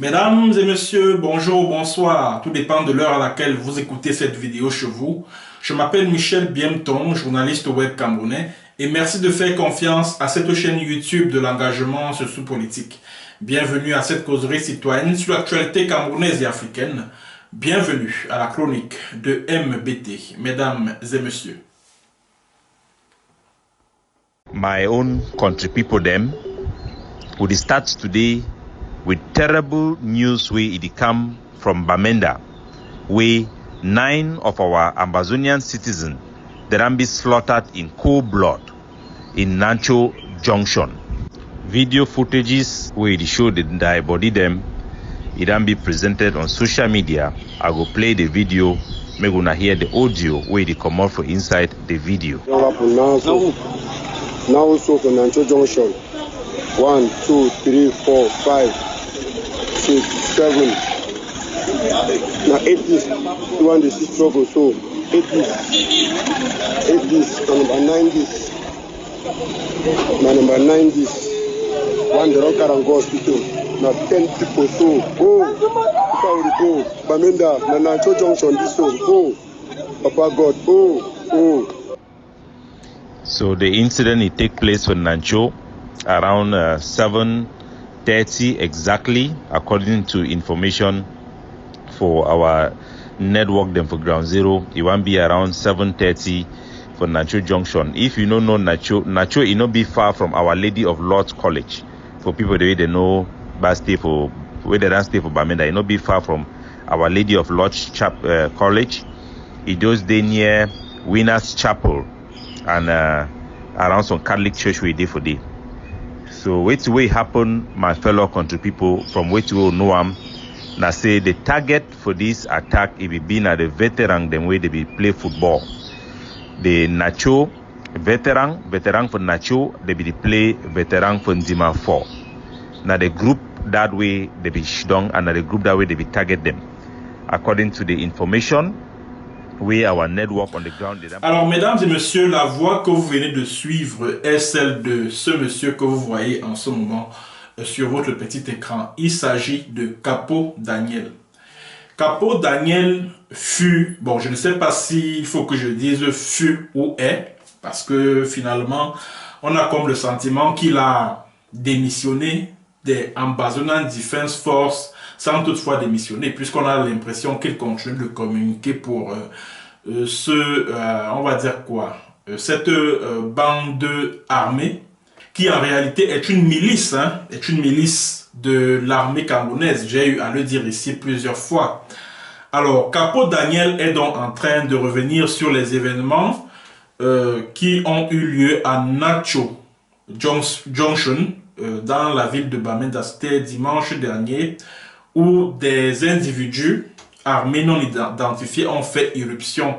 Mesdames et messieurs, bonjour, bonsoir. Tout dépend de l'heure à laquelle vous écoutez cette vidéo chez vous. Je m'appelle Michel Biemton, journaliste web camerounais, et merci de faire confiance à cette chaîne YouTube de l'engagement socio-politique. Bienvenue à cette causerie citoyenne sur l'actualité camerounaise et africaine. Bienvenue à la chronique de MBT, mesdames et messieurs. My own country people them would start today with terrible news where it come from Bamenda, where 9 of our Amazonian citizens that be slaughtered in cold blood in Nancho Junction. Video footages where it show the die body them, it then be presented on social media. I go play the video, make una hear the audio where it come out from inside the video. Now also for Nancho Junction. 1, 2, 3, 4, 5, 6, 7. Now 8 is the one that is trouble. So 8 is number 9 is. Now number 9 is one the rocker and go hospital. Now 10 people so go. Go. Bamenda, Nancho Junction this so go. Papa God, go. So the incident it take place for Nancho around 7:30 exactly, according to information for our network them for Ground Zero. It won't be around 7:30 for Nancho Junction. If you don't know Nancho it not be far from Our Lady of Lords College. For people the way they know stay for where they don't stay for Bamenda, it not be far from Our Lady of Lords College. It does day near Winners Chapel and around some Catholic church we did for day. So wait to happen, my fellow country people, from wait to know now say the target for this attack it be been at the veteran them way they be play football. The Nacho veteran for Nacho they be play veteran for Nzima 4. Now the group that way they be shidong and the group that way they be target them. According to the information we our network on the ground. Alors, mesdames et messieurs, la voix que vous venez de suivre est celle de ce monsieur que vous voyez en ce moment sur votre petit écran. Il s'agit de Capo Daniel. Capo Daniel fut, bon, je ne sais pas s'il faut que je dise fut ou est, parce que finalement, on a comme le sentiment qu'il a démissionné des Amazonian Defense Force sans toutefois démissionner, puisqu'on a l'impression qu'il continue de communiquer pour on va dire quoi, cette bande armée, qui en réalité est une milice, est une milice de l'armée camerounaise. J'ai eu à le dire ici plusieurs fois. Alors, Capo Daniel est donc en train de revenir sur les événements qui ont eu lieu à Nancho Junction, dans la ville de Bamenda. C'était dimanche dernier, où des individus armés non identifiés ont fait irruption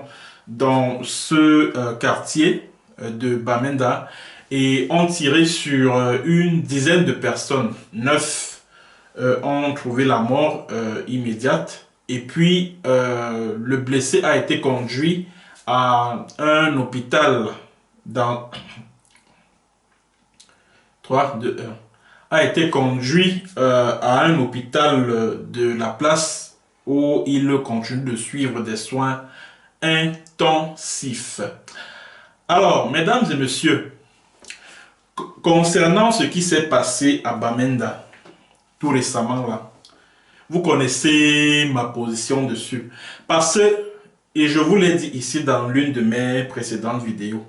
dans ce quartier de Bamenda et ont tiré sur une dizaine de personnes. 9 ont trouvé la mort immédiate, et puis le blessé a été conduit à un hôpital dans 3, 2, 1. A été conduit à un hôpital de la place où il continue de suivre des soins intensifs. Alors, mesdames et messieurs, concernant ce qui s'est passé à Bamenda tout récemment là, vous connaissez ma position dessus. Parce que, et je vous l'ai dit ici dans l'une de mes précédentes vidéos,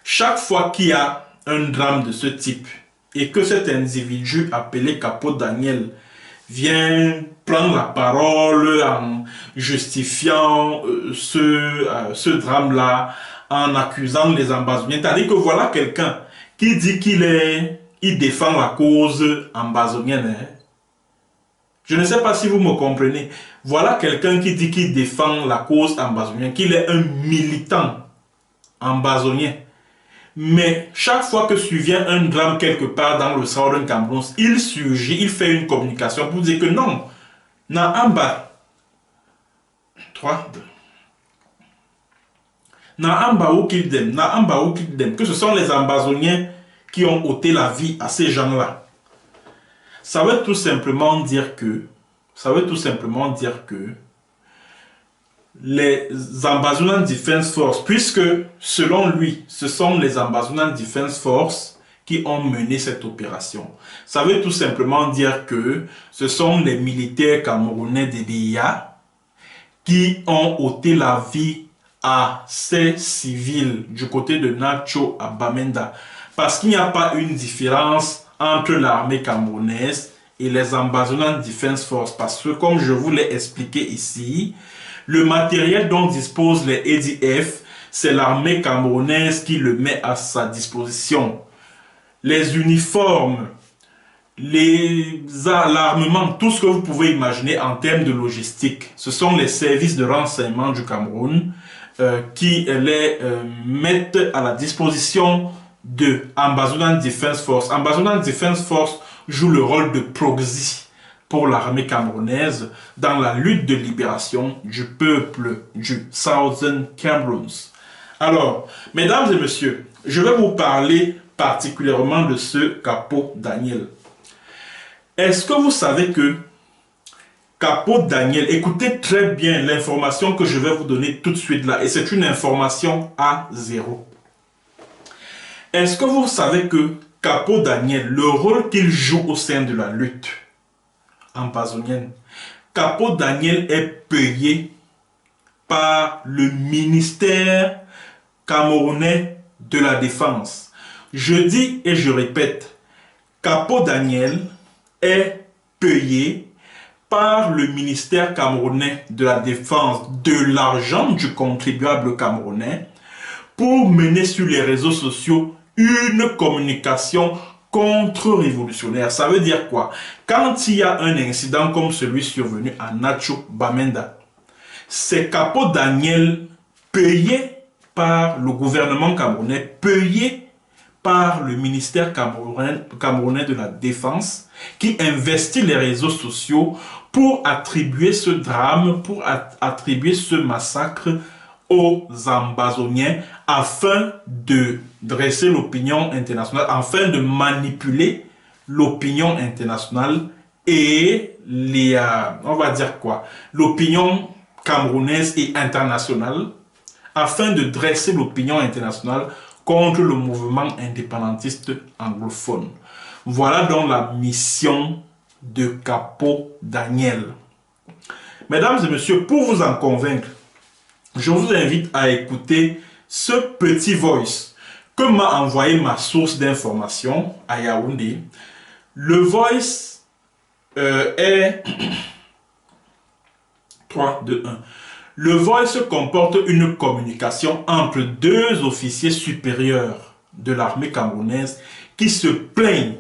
chaque fois qu'il y a un drame de ce type, et que cet individu appelé Capo Daniel vient prendre la parole en justifiant ce drame-là, en accusant les Ambazoniens. C'est-à-dire que voilà quelqu'un qui dit qu'il défend la cause ambazonienne. Je ne sais pas si vous me comprenez. Voilà quelqu'un qui dit qu'il défend la cause ambazonienne, qu'il est un militant ambazonien. Mais chaque fois que survient un drame quelque part dans le Southern Cameroun, il surgit, il fait une communication pour dire que non, na amba 3, 2. Na amba ou kildem, que ce sont les Ambazoniens qui ont ôté la vie à ces gens-là. Ça veut tout simplement dire que ça veut tout simplement dire que les Ambazonian Defense Force, puisque selon lui, ce sont les Ambazonian Defense Force qui ont mené cette opération. Ça veut tout simplement dire que ce sont les militaires camerounais des BIA qui ont ôté la vie à ces civils du côté de Nacho à Bamenda. Parce qu'il n'y a pas une différence entre l'armée camerounaise et les Ambazonian Defense Force. Parce que comme je vous l'ai expliqué ici, le matériel dont disposent les ADF, c'est l'armée camerounaise qui le met à sa disposition. Les uniformes, l'armement, tout ce que vous pouvez imaginer en termes de logistique, ce sont les services de renseignement du Cameroun qui les mettent à la disposition de Ambazonian Defense Force. Ambazonian Defense Force joue le rôle de proxy pour l'armée camerounaise dans la lutte de libération du peuple du Southern Cameroun. Alors, mesdames et messieurs, je vais vous parler particulièrement de ce Capo Daniel. Est-ce que vous savez que Capo Daniel, écoutez très bien l'information que je vais vous donner tout de suite là, et c'est une information à zéro. Est-ce que vous savez que Capo Daniel, le rôle qu'il joue au sein de la lutte ambazonienne, Capo Daniel est payé par le ministère camerounais de la Défense. Je dis et je répète, Capo Daniel est payé par le ministère camerounais de la Défense de l'argent du contribuable camerounais pour mener sur les réseaux sociaux une communication contre-révolutionnaire. Ça veut dire quoi? Quand il y a un incident comme celui survenu à Nacho Bamenda, c'est Capo Daniel payé par le gouvernement camerounais, payé par le ministère camerounais de la Défense, qui investit les réseaux sociaux pour attribuer ce drame, pour attribuer ce massacre aux Ambazoniens afin de dresser l'opinion internationale, afin de manipuler l'opinion internationale et on va dire quoi, l'opinion camerounaise et internationale, afin de dresser l'opinion internationale contre le mouvement indépendantiste anglophone. Voilà donc la mission de Capo Daniel. Mesdames et messieurs, pour vous en convaincre, je vous invite à écouter ce petit voice que m'a envoyé ma source d'information à Yaoundé. Le voice est 3, 2, 1. Le voice comporte une communication entre deux officiers supérieurs de l'armée camerounaise qui se plaignent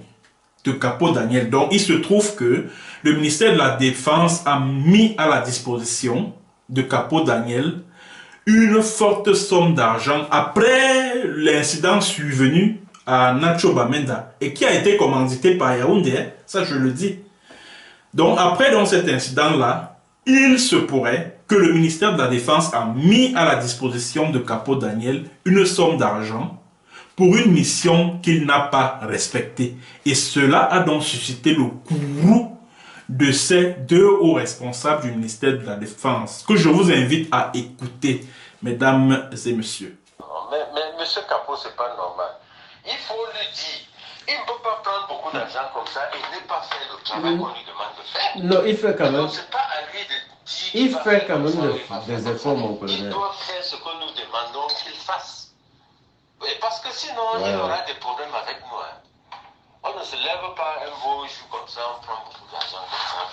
de Capo Daniel. Donc, il se trouve que le ministère de la Défense a mis à la disposition de Capo Daniel une forte somme d'argent après l'incident survenu à Nacho Bamenda et qui a été commandité par Yaoundé, hein, ça je le dis. Donc, après cet incident-là, il se pourrait que le ministère de la Défense a mis à la disposition de Capo Daniel une somme d'argent pour une mission qu'il n'a pas respectée. Et cela a donc suscité le courroux de ces deux hauts responsables du ministère de la Défense, que je vous invite à écouter, mesdames et messieurs. Mais monsieur Capo, c'est pas normal. Il faut le dire. Il ne peut pas prendre beaucoup d'argent comme ça et ne pas faire le travail qu'on lui demande de faire. Non, il fait quand même. C'est pas à lui de dire. Il fait quand même des efforts, mon colonel. Il doit faire ce que nous demandons qu'il fasse. Parce que sinon, il y aura des problèmes avec nous. Hein. On ne se lève pas un beau jour comme ça, on prend beaucoup d'argent comme ça.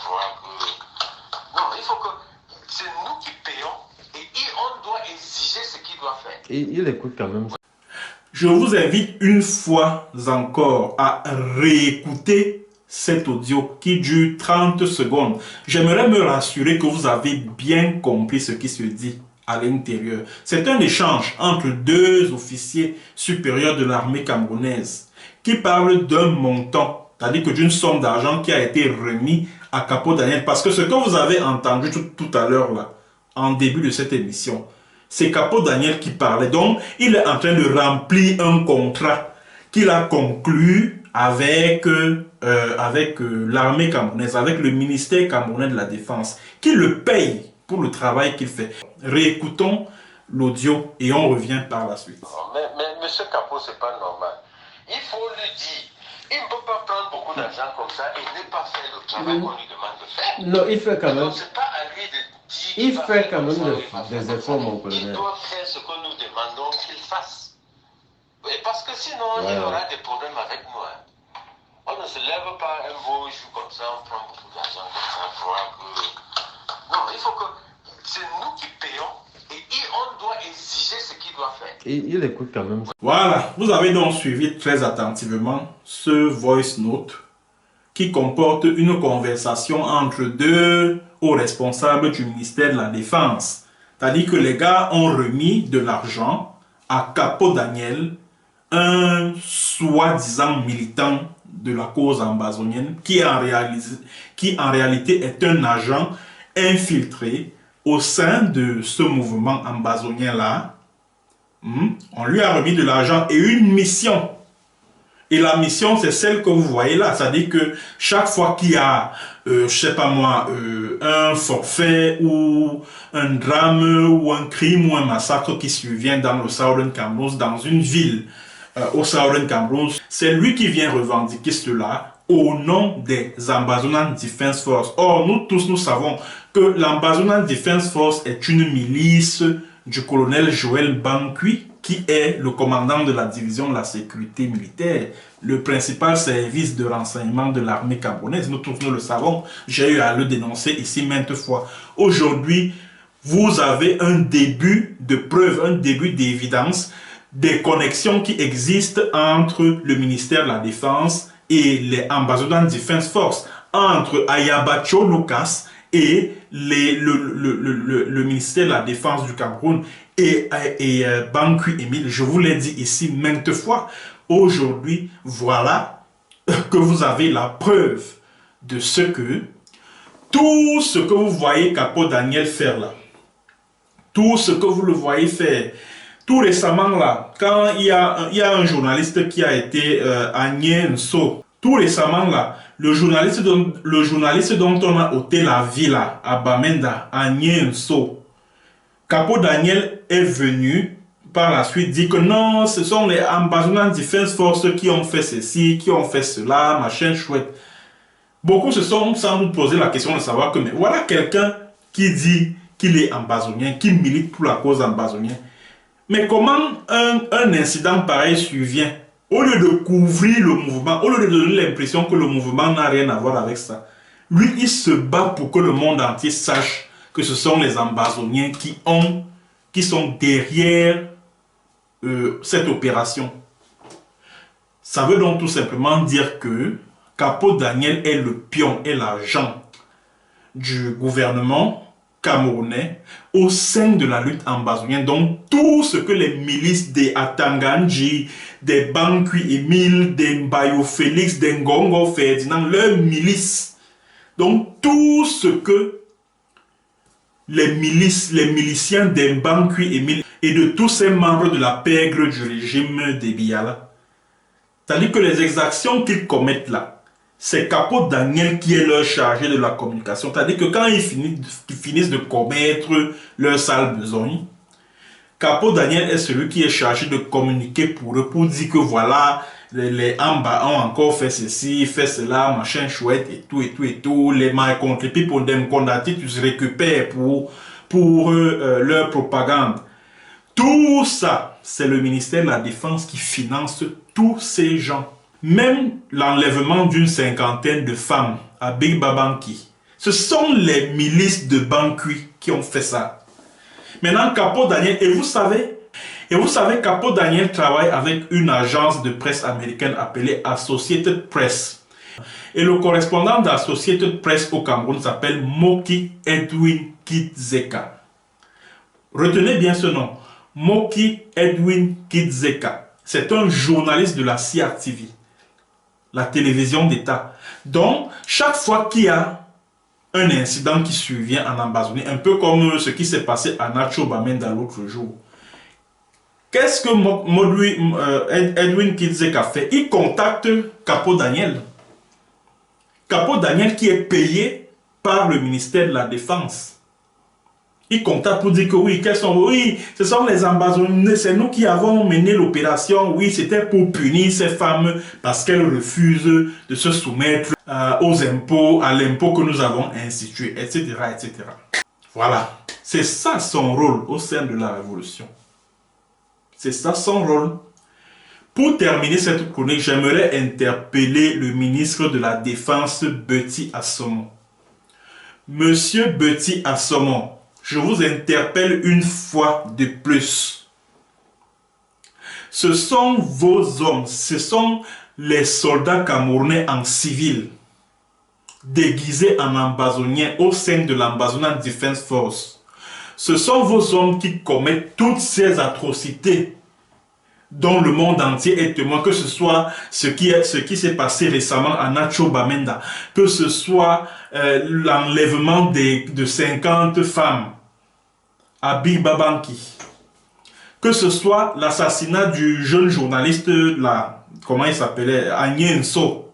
Non, il faut que c'est nous qui payons et on doit exiger ce qu'il doit faire. Et il écoute quand même. Je vous invite une fois encore à réécouter cet audio qui dure 30 secondes. J'aimerais me rassurer que vous avez bien compris ce qui se dit à l'intérieur. C'est un échange entre deux officiers supérieurs de l'armée camerounaise qui parlent d'un montant, c'est-à-dire que d'une somme d'argent qui a été remis à Capo Daniel. Parce que ce que vous avez entendu tout à l'heure là, en début de cette émission, c'est Capo Daniel qui parlait. Donc, il est en train de remplir un contrat qu'il a conclu avec avec l'armée camerounaise, avec le ministère camerounais de la Défense, qui le paye pour le travail qu'il fait. Réécoutons l'audio et on revient par la suite. Mais M. Capot, c'est pas normal. Il faut lui dire. Il ne peut pas prendre beaucoup d'argent comme ça et ne pas faire le travail qu'on lui demande de faire. Non, il fait quand même. Donc, c'est pas à lui de dire. Il fait quand même des efforts, mon Il colonel. doit faire ce que nous demandons qu'il fasse. Et parce que sinon, il y aura des problèmes avec nous. Hein. On ne se lève pas un beau jour comme ça, on prend beaucoup d'argent comme ça. Non, il faut que. C'est nous qui payons et on doit exiger ce qu'il doit faire. Il écoute quand même. Voilà, vous avez donc suivi très attentivement ce voice note qui comporte une conversation entre deux hauts responsables du ministère de la Défense. C'est-à-dire que les gars ont remis de l'argent à Capot Daniel, un soi-disant militant de la cause ambazonienne qui en réalité est un agent infiltré au sein de ce mouvement ambazonien-là. On lui a remis de l'argent et une mission. Et la mission, c'est celle que vous voyez là. C'est-à-dire que chaque fois qu'il y a, je sais pas moi, un forfait ou un drame ou un crime ou un massacre qui survient dans le Southern Cameroun, dans une ville au Southern Cameroun, c'est lui qui vient revendiquer cela au nom des Ambazonan Defense Force. Or, nous tous, nous savons que l'Ambazonan Defense Force est une milice du colonel Joël Bankui, qui est le commandant de la division de la sécurité militaire, le principal service de renseignement de l'armée camerounaise. Nous tous, nous le savons. J'ai eu à le dénoncer ici maintes fois. Aujourd'hui, vous avez un début de preuve, un début d'évidence des connexions qui existent entre le ministère de la Défense et les Ambazonan Defense Force, entre Ayabacho Lucas et le ministère de la Défense du Cameroun et Bankui Emile. Je vous l'ai dit ici maintes fois. Aujourd'hui, voilà que vous avez la preuve de ce que tout ce que vous voyez Capot Daniel faire là, tout ce que vous le voyez faire, tout récemment là, quand il y a un journaliste qui a été à Nienso, tout récemment là, le journaliste dont on a ôté la vie là, à Bamenda, à Nienso, Capot Daniel est venu par la suite dire que non, ce sont les Ambazonan Defense Force qui ont fait ceci, qui ont fait cela, machin chouette. Beaucoup se sont sans doute posé la question de savoir que mais voilà quelqu'un qui dit qu'il est ambazonien, qui milite pour la cause ambazonienne. Mais comment un incident pareil survient? Au lieu de couvrir le mouvement, au lieu de donner l'impression que le mouvement n'a rien à voir avec ça, lui, il se bat pour que le monde entier sache que ce sont les ambazoniens qui sont derrière cette opération. Ça veut donc tout simplement dire que Capot Daniel est le pion et l'agent du gouvernement camerounais au sein de la lutte ambazonienne. Donc tout ce que les milices des Atanganji, des Bankui Emile, des Mbayo Félix, des Ngongo Ferdinand, leurs milices, donc tout ce que les miliciens des Bankui Emile et de tous ces membres de la pègre du régime des Biala, c'est-à-dire que les exactions qu'ils commettent là, c'est Capot Daniel qui est leur chargé de la communication. C'est-à-dire que quand ils finissent de commettre leur sale besogne, Capot Daniel est celui qui est chargé de communiquer pour eux, pour dire que voilà, les Amba ont encore fait ceci, fait cela, machin chouette, et tout. Les mains contre les people dem condamnés, tu se récupères pour leur propagande. Tout ça, c'est le ministère de la Défense qui finance tous ces gens. Même l'enlèvement d'une cinquantaine de femmes à Big Babanki, ce sont les milices de Bankui qui ont fait ça. Maintenant, Capot Daniel, et vous savez, Capot Daniel travaille avec une agence de presse américaine appelée Associated Press. Et le correspondant d'Associated Press au Cameroun s'appelle Moki Edwin Kidzeka. Retenez bien ce nom, Moki Edwin Kidzeka. C'est un journaliste de la CRTV, la télévision d'État. Donc, chaque fois qu'il y a un incident qui survient en Ambazonie, un peu comme ce qui s'est passé à Nacho Bamenda l'autre jour, qu'est-ce que Edwin Kidzeka fait? Il contacte Capot Daniel Capo Daniel qui est payé par le ministère de la Défense. Il contacte pour dire que oui, ce sont les ambassadeurs, c'est nous qui avons mené l'opération, oui, c'était pour punir ces femmes parce qu'elles refusent de se soumettre aux impôts, à l'impôt que nous avons institué, etc., etc. Voilà, c'est ça son rôle au sein de la révolution. C'est ça son rôle. Pour terminer cette chronique, j'aimerais interpeller le ministre de la Défense, Betty Assomo. Monsieur Betty Assomo, je vous interpelle une fois de plus. Ce sont vos hommes, ce sont les soldats camerounais en civil, déguisés en ambazoniens au sein de l'Ambazonian Defense Force. Ce sont vos hommes qui commettent toutes ces atrocités dont le monde entier est témoin, que ce soit ce qui s'est passé récemment à Nacho Bamenda, que ce soit l'enlèvement de 50 femmes à Big Babanki, que ce soit l'assassinat du jeune journaliste, là, comment il s'appelait, Agnenso.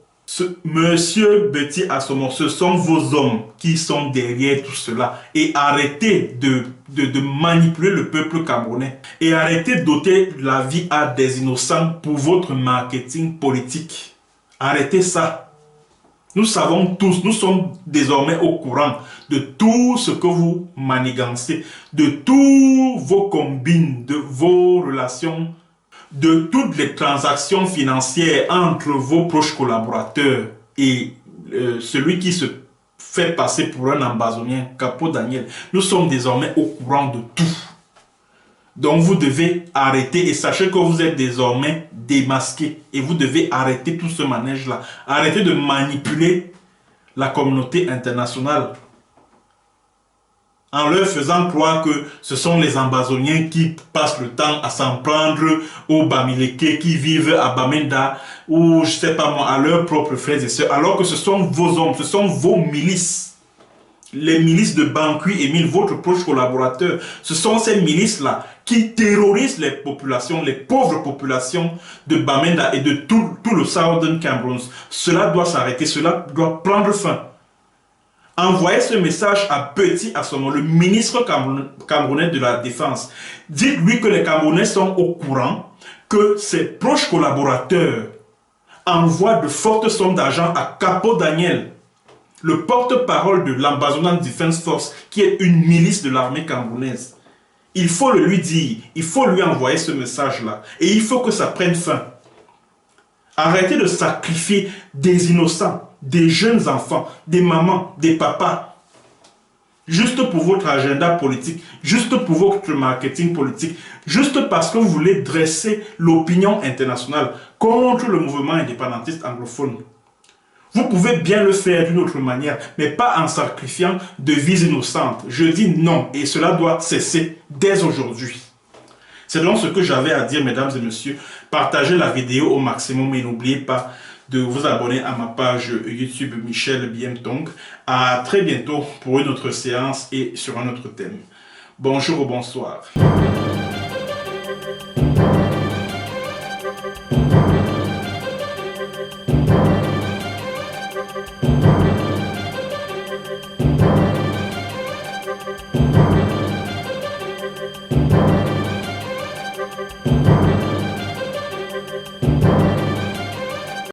Monsieur Betty Assomo, ce sont vos hommes qui sont derrière tout cela. Et arrêtez de manipuler le peuple camerounais. Et arrêtez d'ôter la vie à des innocents pour votre marketing politique. Arrêtez ça. Nous savons tous, nous sommes désormais au courant de tout ce que vous manigancez, de tous vos combines, de vos relations, de toutes les transactions financières entre vos proches collaborateurs et celui qui se fait passer pour un ambazonien, Capo Daniel. Nous sommes désormais au courant de tout. Donc vous devez arrêter et sachez que vous êtes désormais démasqué et vous devez arrêter tout ce manège-là. Arrêtez de manipuler la communauté internationale en leur faisant croire que ce sont les ambazoniens qui passent le temps à s'en prendre aux Bamileke qui vivent à Bamenda ou je sais pas moi, à leurs propres frères et sœurs, alors que ce sont vos hommes, ce sont vos milices. Les milices de Bankui Émile, votre proche collaborateur, ce sont ces milices-là qui terrorisent les populations, les pauvres populations de Bamenda et de tout le Southern Cameroun. Cela doit s'arrêter, cela doit prendre fin. Envoyez ce message à Betty Assomo, le ministre camerounais de la Défense. Dites-lui que les Camerounais sont au courant que ses proches collaborateurs envoient de fortes sommes d'argent à Capo Daniel, le porte-parole de l'Ambazonian Defense Force, qui est une milice de l'armée camerounaise. Il faut le lui dire, il faut lui envoyer ce message-là. Et il faut que ça prenne fin. Arrêtez de sacrifier des innocents, des jeunes enfants, des mamans, des papas, juste pour votre agenda politique, juste pour votre marketing politique, juste parce que vous voulez dresser l'opinion internationale contre le mouvement indépendantiste anglophone. Vous pouvez bien le faire d'une autre manière, mais pas en sacrifiant de vies innocentes. Je dis non, et cela doit cesser dès aujourd'hui. C'est donc ce que j'avais à dire, mesdames et messieurs. Partagez la vidéo au maximum et n'oubliez pas de vous abonner à ma page YouTube Michel Biemtong. À très bientôt pour une autre séance et sur un autre thème. Bonjour ou bonsoir.